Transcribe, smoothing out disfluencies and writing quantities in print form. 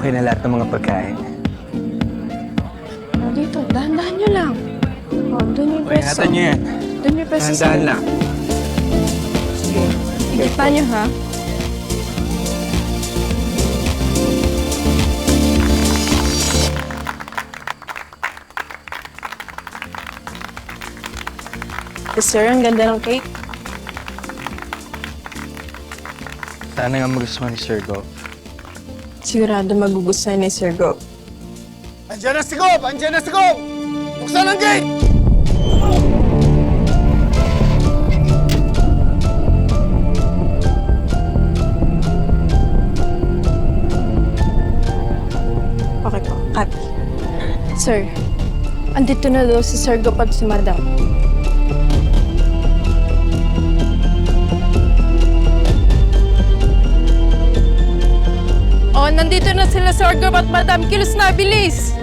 okay na lahat ng mga pagkain. Dito, dahan-dahan nyo lang. Doon yung Okay, pwesto. ingatan niyo yan. Doon yung pwesto sa... Dahan-dahan lang. Igitan nyo, ha? Sir, ang ganda ng cake. Sana nga magustuhan ni Sir Gov. Sigurado magugustuhan ni Sir Go. Andiyan na si Gob! Andiyan na si Gob! Buksan ang gate! Okay po, copy. Sir, andito na daw si Sir Go at si Madam. Oh, nandito na sila Sir Go at Madam. Kilos na, bilis!